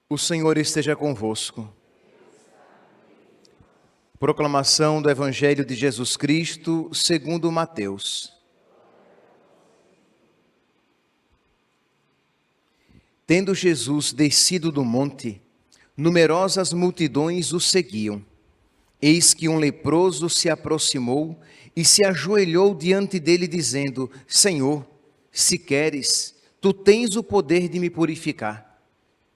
O Senhor esteja convosco. Proclamação do Evangelho de Jesus Cristo, segundo Mateus. Tendo Jesus descido do monte, numerosas multidões o seguiam. Eis que um leproso se aproximou e se ajoelhou diante dele, dizendo: Senhor, se queres, tu tens o poder de me purificar.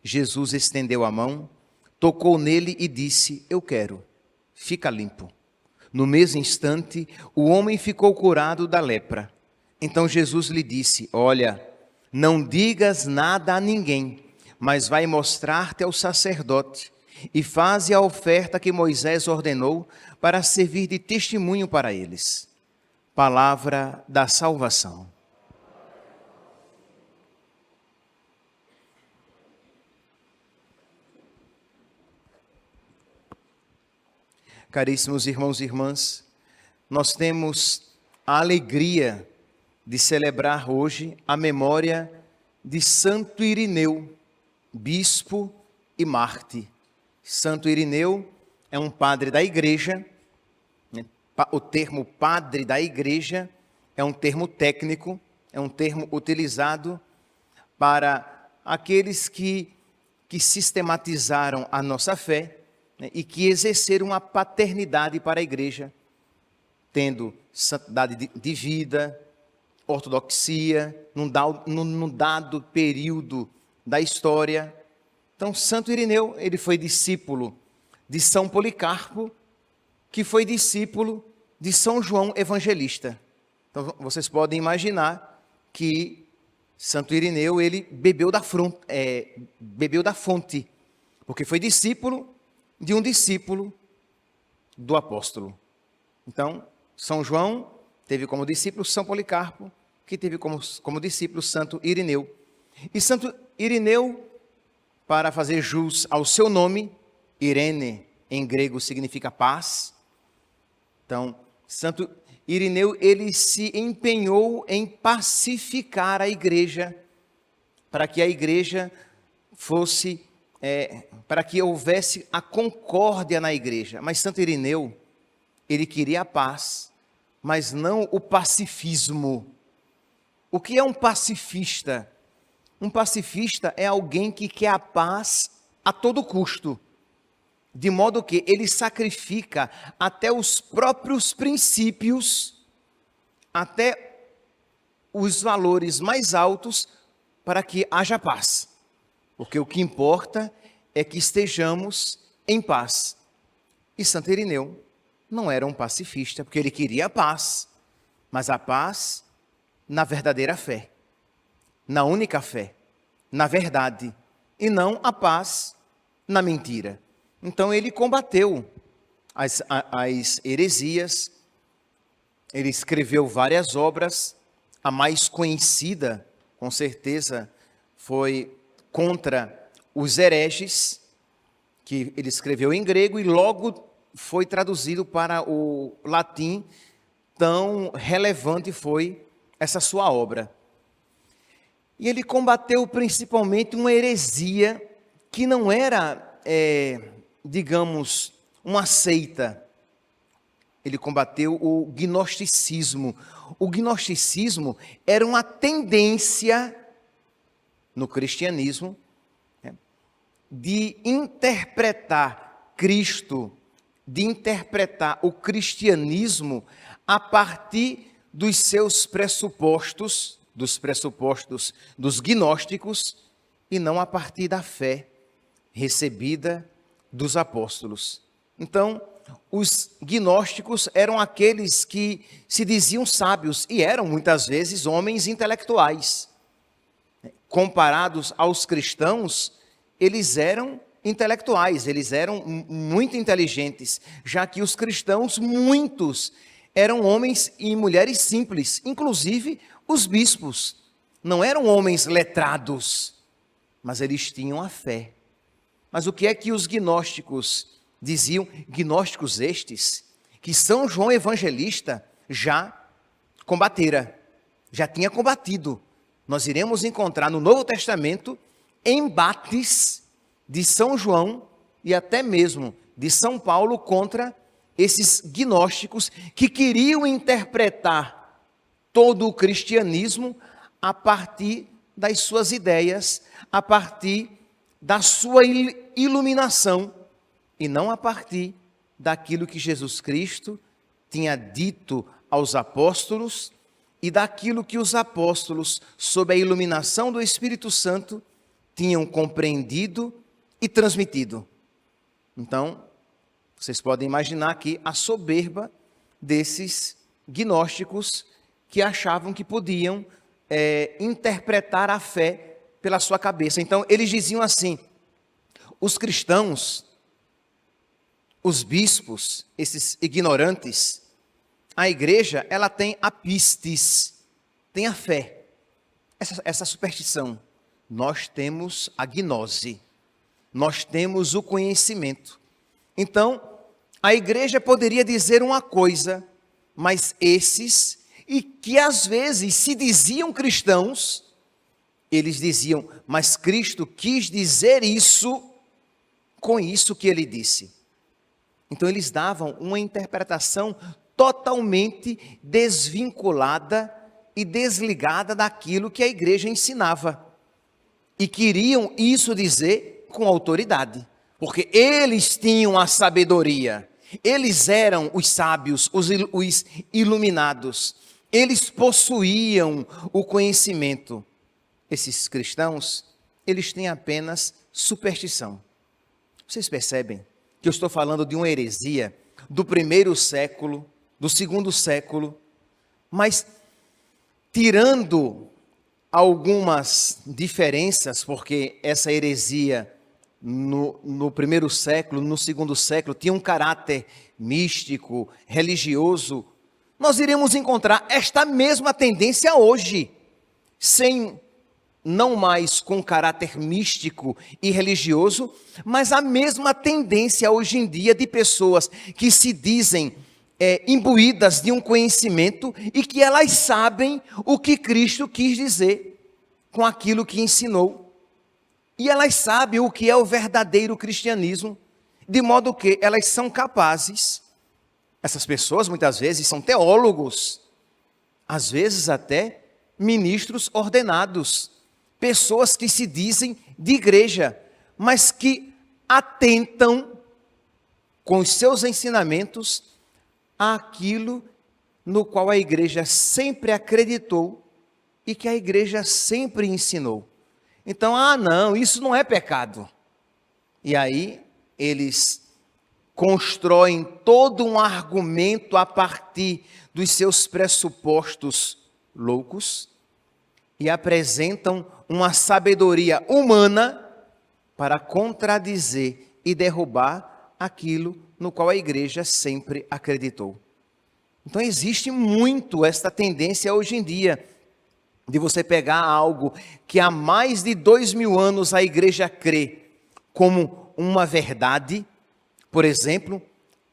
Jesus estendeu a mão, tocou nele e disse: Eu quero, fica limpo. No mesmo instante, o homem ficou curado da lepra. Então Jesus lhe disse: Olha, não digas nada a ninguém, mas vai mostrar-te ao sacerdote e faze a oferta que Moisés ordenou para servir de testemunho para eles. Palavra da salvação. Caríssimos irmãos e irmãs, nós temos a alegria de celebrar hoje a memória de Santo Irineu, bispo e mártir. Santo Irineu é um padre da igreja. O termo padre da igreja é um termo técnico, é um termo utilizado para aqueles que sistematizaram a nossa fé, e que exerceram a paternidade para a igreja, tendo santidade de vida, ortodoxia, num dado período da história. Então, Santo Irineu, ele foi discípulo de São Policarpo, que foi discípulo de São João Evangelista. Então, vocês podem imaginar que Santo Irineu, ele bebeu da fonte, porque foi discípulo de um discípulo do apóstolo. Então, São João teve como discípulo São Policarpo, que teve como discípulo Santo Irineu. E Santo Irineu, para fazer jus ao seu nome, Irene, em grego, significa paz. Então, Santo Irineu, ele se empenhou em pacificar a igreja, para que a igreja fosse para que houvesse a concórdia na igreja. Mas Santo Irineu, ele queria a paz, mas não o pacifismo. O que é um pacifista? Um pacifista é alguém que quer a paz a todo custo, de modo que ele sacrifica até os próprios princípios, até os valores mais altos, para que haja paz. Porque o que importa é que estejamos em paz. E Santo Irineu não era um pacifista, porque ele queria a paz, mas a paz na verdadeira fé, na única fé, na verdade, e não a paz na mentira. Então ele combateu as heresias, ele escreveu várias obras, a mais conhecida, com certeza, foi contra os hereges, que ele escreveu em grego e logo foi traduzido para o latim. Tão relevante foi essa sua obra. E ele combateu principalmente uma heresia que não era, digamos, uma seita. Ele combateu o gnosticismo. O gnosticismo era uma tendência no cristianismo, de interpretar Cristo, de interpretar o cristianismo a partir dos seus pressupostos, dos pressupostos dos gnósticos, e não a partir da fé recebida dos apóstolos. Então, os gnósticos eram aqueles que se diziam sábios e eram muitas vezes homens intelectuais. Comparados aos cristãos, eles eram intelectuais, eles eram muito inteligentes, já que os cristãos, muitos, eram homens e mulheres simples, inclusive os bispos. Não eram homens letrados, mas eles tinham a fé. Mas o que é que os gnósticos diziam? Gnósticos estes, que São João Evangelista já combatera, já tinha combatido. Nós iremos encontrar no Novo Testamento embates de São João e até mesmo de São Paulo contra esses gnósticos que queriam interpretar todo o cristianismo a partir das suas ideias, a partir da sua iluminação e não a partir daquilo que Jesus Cristo tinha dito aos apóstolos e daquilo que os apóstolos, sob a iluminação do Espírito Santo, tinham compreendido e transmitido. Então, vocês podem imaginar aqui a soberba desses gnósticos que achavam que podiam interpretar a fé pela sua cabeça. Então, eles diziam assim: os cristãos, os bispos, esses ignorantes, a igreja, ela tem a pistis, tem a fé, essa superstição. Nós temos a gnose, nós temos o conhecimento. Então, a igreja poderia dizer uma coisa, mas esses, e que às vezes se diziam cristãos, eles diziam, mas Cristo quis dizer isso com isso que ele disse. Então eles davam uma interpretação totalmente desvinculada e desligada daquilo que a igreja ensinava. E queriam isso dizer com autoridade, porque eles tinham a sabedoria, eles eram os sábios, os iluminados, eles possuíam o conhecimento. Esses cristãos, eles têm apenas superstição. Vocês percebem que eu estou falando de uma heresia do 1º século, do 2º século, mas tirando algumas diferenças, porque essa heresia no 1º século, no 2º século, tinha um caráter místico, religioso, nós iremos encontrar esta mesma tendência hoje, não mais com caráter místico e religioso, mas a mesma tendência hoje em dia de pessoas que se dizem imbuídas de um conhecimento e que elas sabem o que Cristo quis dizer com aquilo que ensinou. E elas sabem o que é o verdadeiro cristianismo, de modo que elas são capazes, essas pessoas muitas vezes são teólogos, às vezes até ministros ordenados, pessoas que se dizem de igreja, mas que atentam com os seus ensinamentos àquilo no qual a igreja sempre acreditou e que a igreja sempre ensinou. Então, não, isso não é pecado. E aí, eles constroem todo um argumento a partir dos seus pressupostos loucos e apresentam uma sabedoria humana para contradizer e derrubar aquilo no qual a igreja sempre acreditou. Então existe muito esta tendência hoje em dia, de você pegar algo que há mais de 2000 anos a igreja crê como uma verdade, por exemplo,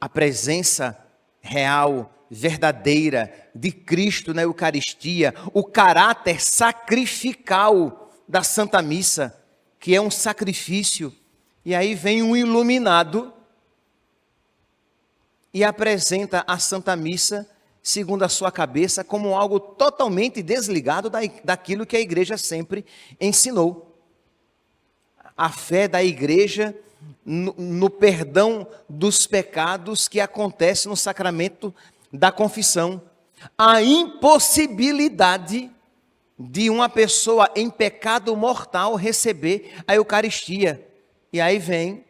a presença real, verdadeira de Cristo na Eucaristia, o caráter sacrificial da Santa Missa, que é um sacrifício, e aí vem um iluminado e apresenta a Santa Missa, segundo a sua cabeça, como algo totalmente desligado daquilo que a igreja sempre ensinou. A fé da igreja no perdão dos pecados que acontece no sacramento da confissão. A impossibilidade de uma pessoa em pecado mortal receber a Eucaristia. E aí vem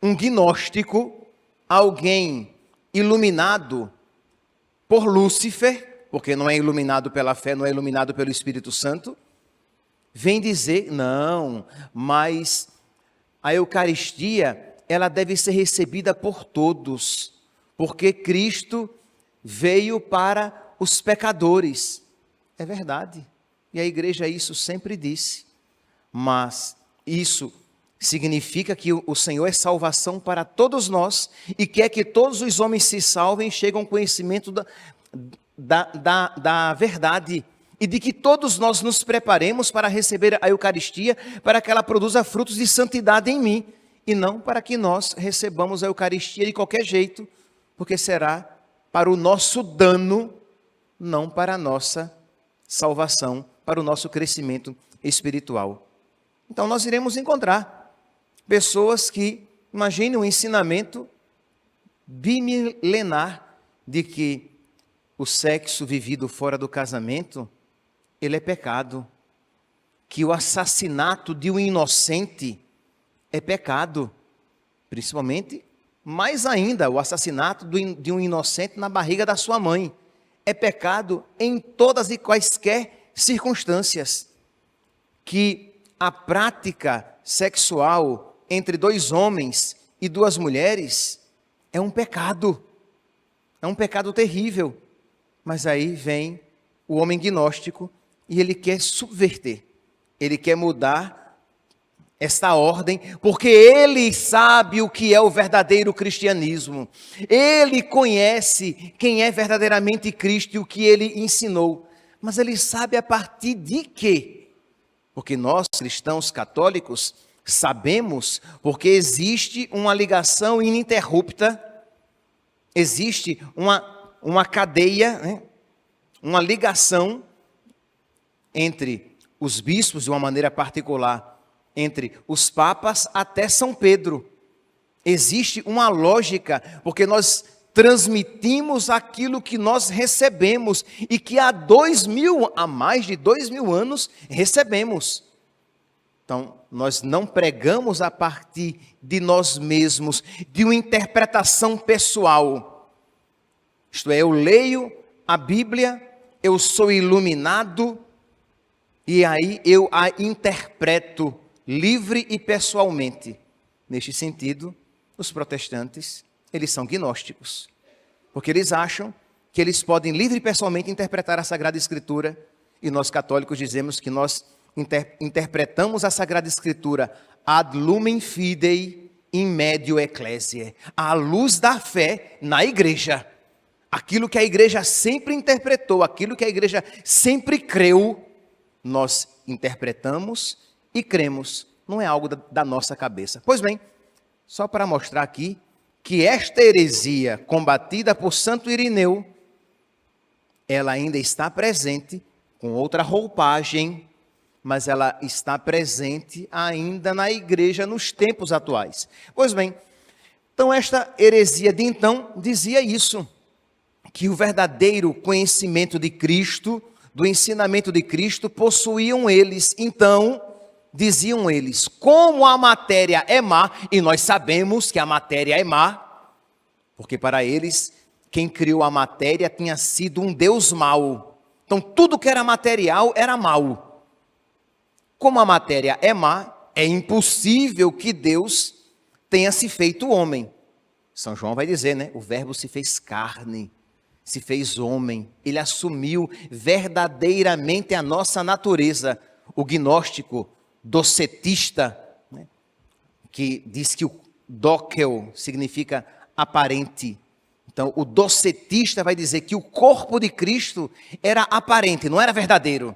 um gnóstico, alguém iluminado por Lúcifer, porque não é iluminado pela fé, não é iluminado pelo Espírito Santo, vem dizer, não, mas a Eucaristia, ela deve ser recebida por todos, porque Cristo veio para os pecadores. É verdade, e a igreja isso sempre disse, mas isso significa que o Senhor é salvação para todos nós e quer que todos os homens se salvem e cheguem ao conhecimento da verdade e de que todos nós nos preparemos para receber a Eucaristia, para que ela produza frutos de santidade em mim, e não para que nós recebamos a Eucaristia de qualquer jeito, porque será para o nosso dano, não para a nossa salvação, para o nosso crescimento espiritual. Então nós iremos encontrar pessoas que, imagine um ensinamento bimilenar de que o sexo vivido fora do casamento, ele é pecado, que o assassinato de um inocente é pecado, principalmente, mais ainda, o assassinato de um inocente na barriga da sua mãe, é pecado em todas e quaisquer circunstâncias, que a prática sexual entre dois homens e duas mulheres é um pecado terrível, mas aí vem o homem gnóstico e ele quer subverter, ele quer mudar esta ordem, porque ele sabe o que é o verdadeiro cristianismo, ele conhece quem é verdadeiramente Cristo e o que ele ensinou, mas ele sabe a partir de quê? Porque nós, cristãos católicos, sabemos, porque existe uma ligação ininterrupta, existe uma cadeia, né? Uma ligação entre os bispos, de uma maneira particular, entre os papas até São Pedro. Existe uma lógica, porque nós transmitimos aquilo que nós recebemos e que há mais de 2000 anos recebemos. Então, nós não pregamos a partir de nós mesmos, de uma interpretação pessoal. Isto é, eu leio a Bíblia, eu sou iluminado e aí eu a interpreto livre e pessoalmente. Neste sentido, os protestantes, eles são gnósticos, porque eles acham que eles podem livre e pessoalmente interpretar a Sagrada Escritura, e nós católicos dizemos que nós interpretamos a Sagrada Escritura ad lumen fidei in medio ecclesiae, à luz da fé na igreja. Aquilo que a igreja sempre interpretou, aquilo que a igreja sempre creu, nós interpretamos e cremos, não é algo da nossa cabeça. Pois bem, só para mostrar aqui que esta heresia combatida por Santo Irineu, ela ainda está presente com outra roupagem, mas ela está presente ainda na igreja nos tempos atuais. Pois bem, então esta heresia de então dizia isso, que o verdadeiro conhecimento de Cristo, do ensinamento de Cristo, possuíam eles. Então, diziam eles, como a matéria é má, e nós sabemos que a matéria é má, porque para eles, quem criou a matéria tinha sido um Deus mau. Então, tudo que era material era mau. Como a matéria é má, é impossível que Deus tenha se feito homem. São João vai dizer, né? O verbo se fez carne, se fez homem. Ele assumiu verdadeiramente a nossa natureza. O gnóstico docetista, né, que diz que o dokel significa aparente. Então, o docetista vai dizer que o corpo de Cristo era aparente, não era verdadeiro.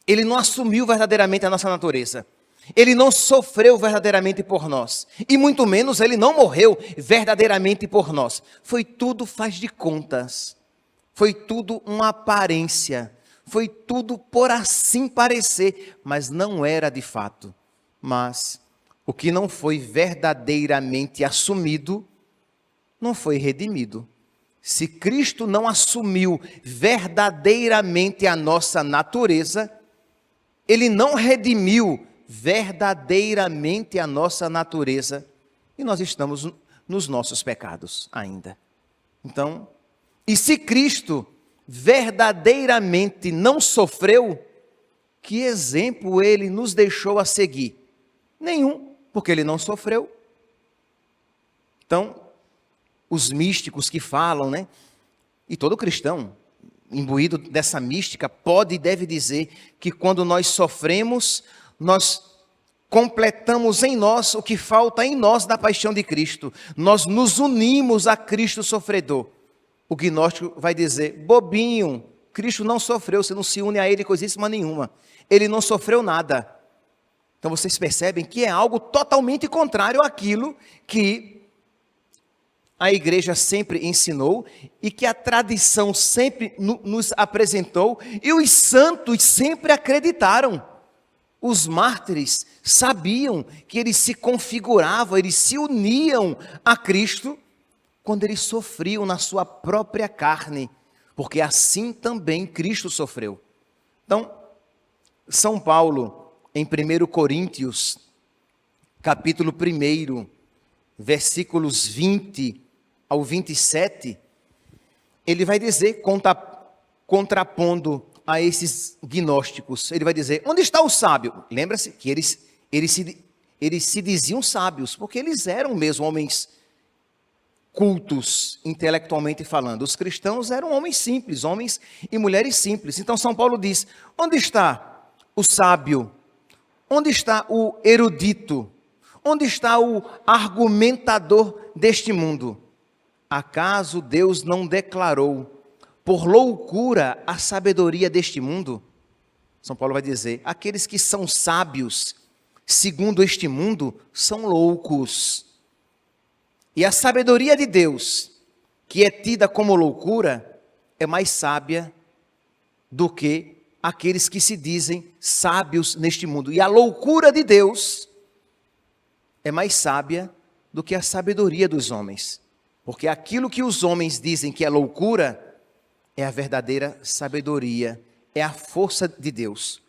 Ele não assumiu verdadeiramente a nossa natureza. Ele não sofreu verdadeiramente por nós. E muito menos ele não morreu verdadeiramente por nós. Foi tudo faz de contas. Foi tudo uma aparência. Foi tudo por assim parecer, mas não era de fato. Mas o que não foi verdadeiramente assumido, não foi redimido. Se Cristo não assumiu verdadeiramente a nossa natureza, Ele não redimiu verdadeiramente a nossa natureza, e nós estamos nos nossos pecados ainda. Então, e se Cristo verdadeiramente não sofreu, que exemplo Ele nos deixou a seguir? Nenhum, porque Ele não sofreu. Então, os místicos que falam, né? E todo cristão, imbuído dessa mística, pode e deve dizer que quando nós sofremos, nós completamos em nós o que falta em nós da paixão de Cristo. Nós nos unimos a Cristo sofredor. O gnóstico vai dizer, bobinho, Cristo não sofreu, você não se une a ele coisíssima nenhuma. Ele não sofreu nada. Então vocês percebem que é algo totalmente contrário àquilo que a igreja sempre ensinou e que a tradição sempre nos apresentou e os santos sempre acreditaram. Os mártires sabiam que eles se configuravam, eles se uniam a Cristo quando eles sofriam na sua própria carne, porque assim também Cristo sofreu. Então, São Paulo, em 1 Coríntios, capítulo 1, versículos 20 ao 27, ele vai dizer, contrapondo a esses gnósticos, ele vai dizer, onde está o sábio? Lembra-se que eles se diziam sábios, porque eles eram mesmo homens cultos, intelectualmente falando. Os cristãos eram homens simples, homens e mulheres simples. Então São Paulo diz, onde está o sábio? Onde está o erudito? Onde está o argumentador deste mundo? Acaso Deus não declarou por loucura a sabedoria deste mundo? São Paulo vai dizer, aqueles que são sábios, segundo este mundo, são loucos. E a sabedoria de Deus, que é tida como loucura, é mais sábia do que aqueles que se dizem sábios neste mundo. E a loucura de Deus é mais sábia do que a sabedoria dos homens. Porque aquilo que os homens dizem que é loucura, é a verdadeira sabedoria, é a força de Deus.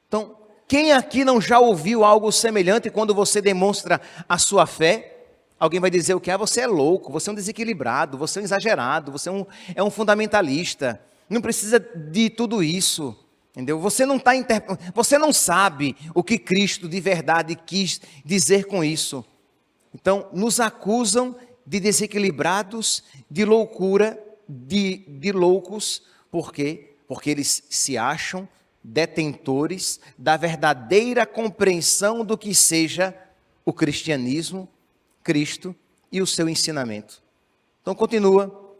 Então, quem aqui não já ouviu algo semelhante quando você demonstra a sua fé? Alguém vai dizer o que? Você é louco, você é um desequilibrado, você é um exagerado, você é um fundamentalista. Não precisa de tudo isso, entendeu? Você não sabe o que Cristo de verdade quis dizer com isso. Então, nos acusam de desequilibrados, de loucura, de loucos. Por quê? Porque eles se acham detentores da verdadeira compreensão do que seja o cristianismo, Cristo e o seu ensinamento. Então continua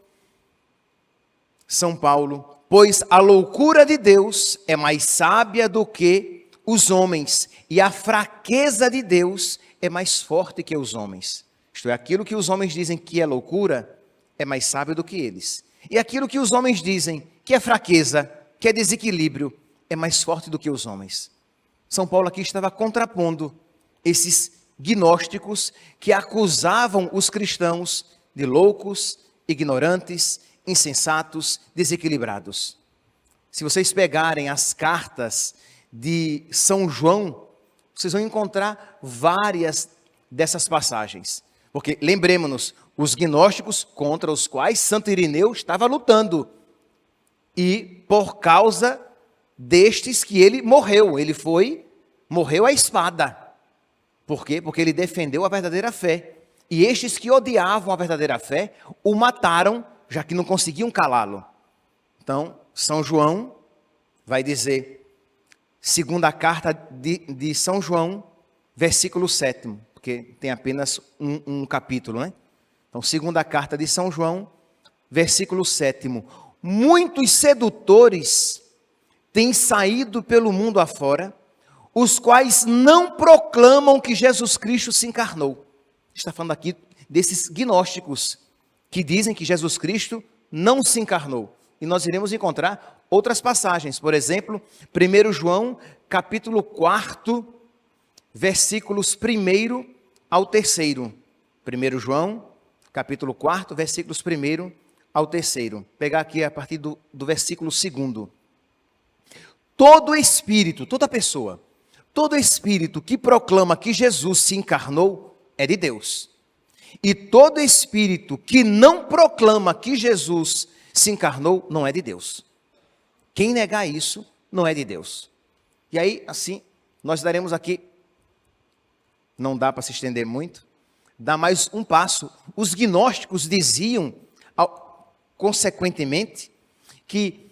São Paulo, pois a loucura de Deus é mais sábia do que os homens, e a fraqueza de Deus é mais forte que os homens. Isto é, aquilo que os homens dizem que é loucura, é mais sábio do que eles. E aquilo que os homens dizem que é fraqueza, que é desequilíbrio, é mais forte do que os homens. São Paulo aqui estava contrapondo esses gnósticos que acusavam os cristãos de loucos, ignorantes, insensatos, desequilibrados. Se vocês pegarem as cartas de São João, vocês vão encontrar várias dessas passagens. Porque, lembremos-nos, os gnósticos contra os quais Santo Irineu estava lutando. E por causa destes que ele morreu morreu à espada. Por quê? Porque ele defendeu a verdadeira fé. E estes que odiavam a verdadeira fé, o mataram, já que não conseguiam calá-lo. Então, São João vai dizer, segunda carta de São João, versículo 7, porque tem apenas um capítulo, né? Então, segunda carta de São João, versículo 7. Muitos sedutores têm saído pelo mundo afora, os quais não proclamam que Jesus Cristo se encarnou. Está falando aqui desses gnósticos que dizem que Jesus Cristo não se encarnou. E nós iremos encontrar outras passagens. Por exemplo, 1 João, capítulo 4, versículos 1 ao 3. 1 João, capítulo 4, versículos 1 ao 3. Pegar aqui a partir do versículo 2. Todo espírito, toda pessoa, todo espírito que proclama que Jesus se encarnou é de Deus. E todo espírito que não proclama que Jesus se encarnou não é de Deus. Quem negar isso não é de Deus. E aí, assim, nós daremos aqui, não dá para se estender muito, dá mais um passo. Os gnósticos diziam, consequentemente, que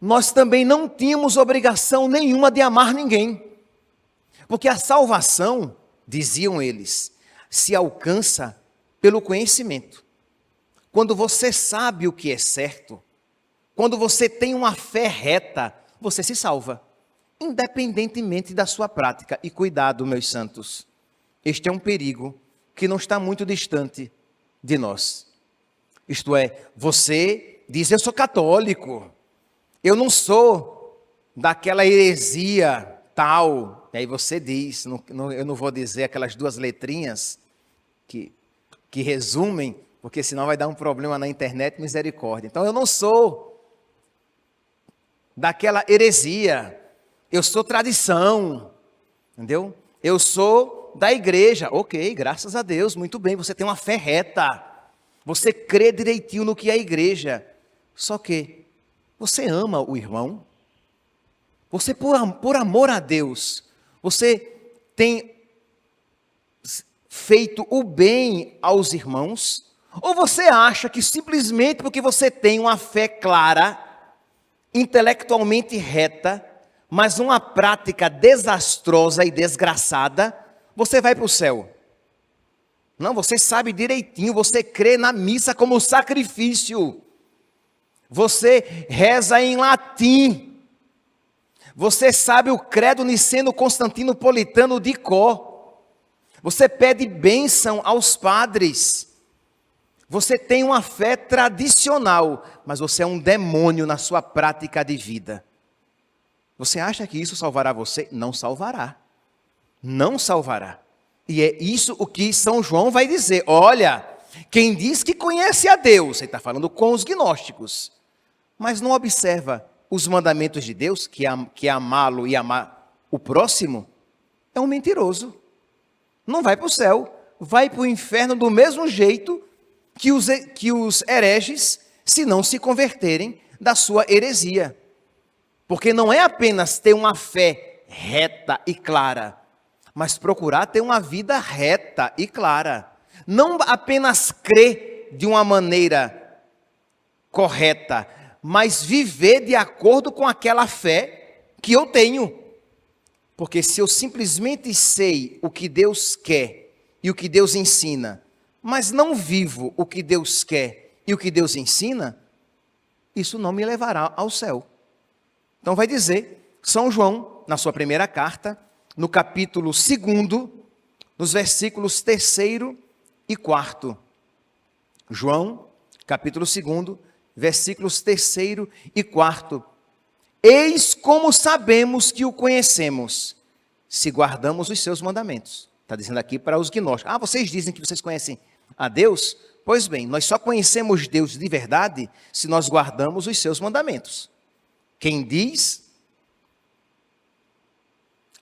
nós também não tínhamos obrigação nenhuma de amar ninguém. Porque a salvação, diziam eles, se alcança pelo conhecimento. Quando você sabe o que é certo, quando você tem uma fé reta, você se salva, independentemente da sua prática. E cuidado, meus santos, este é um perigo que não está muito distante de nós. Isto é, você diz, eu sou católico, eu não sou daquela heresia tal. E aí você diz, eu não vou dizer aquelas duas letrinhas que resumem, porque senão vai dar um problema na internet, misericórdia. Então eu não sou daquela heresia, eu sou tradição, entendeu? Eu sou da igreja. Ok, graças a Deus, muito bem, você tem uma fé reta, você crê direitinho no que é a igreja. Só que você ama o irmão, você por amor a Deus, você tem feito o bem aos irmãos? Ou você acha que simplesmente porque você tem uma fé clara, intelectualmente reta, mas uma prática desastrosa e desgraçada, você vai para o céu? Não, você sabe direitinho, você crê na missa como sacrifício, você reza em latim, você sabe o credo niceno-constantino-politano de cor, você pede bênção aos padres, você tem uma fé tradicional, mas você é um demônio na sua prática de vida. Você acha que isso salvará você? Não salvará. Não salvará. E é isso o que São João vai dizer. Olha, quem diz que conhece a Deus, ele está falando com os gnósticos, mas não observa os mandamentos de Deus, que é amá-lo e amar o próximo, é um mentiroso. Não vai para o céu, vai para o inferno do mesmo jeito que os hereges, se não se converterem da sua heresia. Porque não é apenas ter uma fé reta e clara, mas procurar ter uma vida reta e clara. Não apenas crer de uma maneira correta, mas viver de acordo com aquela fé que eu tenho. Porque se eu simplesmente sei o que Deus quer e o que Deus ensina, mas não vivo o que Deus quer e o que Deus ensina, isso não me levará ao céu. Então vai dizer São João, na sua primeira carta, no capítulo 2, nos versículos 3º e 4º. João, capítulo 2, versículos 3º e 4º. Eis como sabemos que o conhecemos, se guardamos os seus mandamentos. Está dizendo aqui para os gnósticos. Vocês dizem que vocês conhecem a Deus? Pois bem, nós só conhecemos Deus de verdade se nós guardamos os seus mandamentos. Quem diz,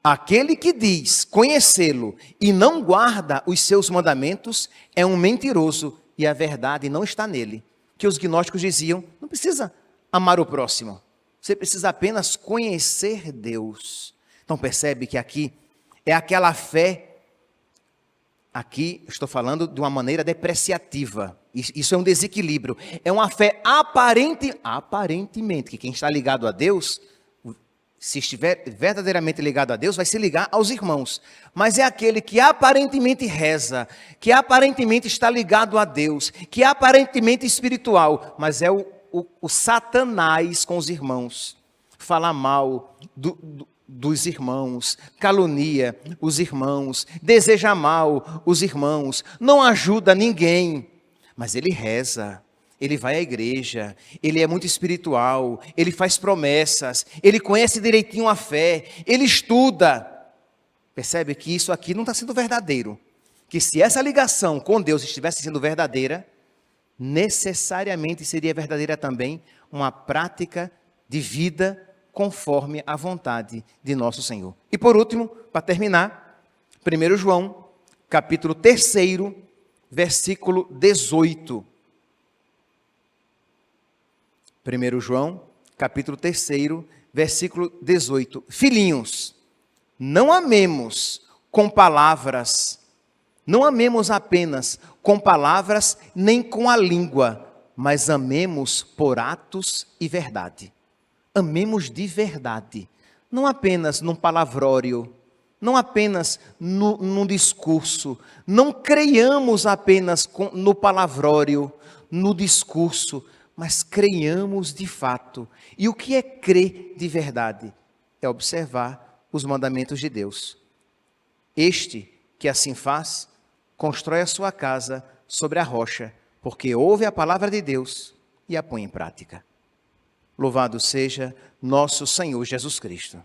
aquele que diz conhecê-lo e não guarda os seus mandamentos é um mentiroso e a verdade não está nele. Que os gnósticos diziam, não precisa amar o próximo, você precisa apenas conhecer Deus. Então percebe que aqui é aquela fé, aqui estou falando de uma maneira depreciativa, isso é um desequilíbrio, é uma fé aparentemente, que quem está ligado a Deus, se estiver verdadeiramente ligado a Deus, vai se ligar aos irmãos, mas é aquele que aparentemente reza, que aparentemente está ligado a Deus, que é aparentemente espiritual, mas é o Satanás com os irmãos, fala mal dos irmãos, calunia os irmãos, deseja mal os irmãos, não ajuda ninguém, mas ele reza, ele vai à igreja, ele é muito espiritual, ele faz promessas, ele conhece direitinho a fé, ele estuda. Percebe que isso aqui não está sendo verdadeiro, que se essa ligação com Deus estivesse sendo verdadeira, necessariamente seria verdadeira também uma prática de vida conforme a vontade de nosso Senhor. E por último, para terminar, 1 João, capítulo 3º, versículo 18. 1 João, capítulo 3º, versículo 18. Filhinhos, não amemos com palavras, não amemos apenas com palavras nem com a língua, mas amemos por atos e verdade. Amemos de verdade, não apenas num palavrório, não apenas num discurso, não creiamos apenas no palavrório, no discurso, mas creiamos de fato. E o que é crer de verdade? É observar os mandamentos de Deus. Este que assim faz, constrói a sua casa sobre a rocha, porque ouve a palavra de Deus e a põe em prática. Louvado seja nosso Senhor Jesus Cristo.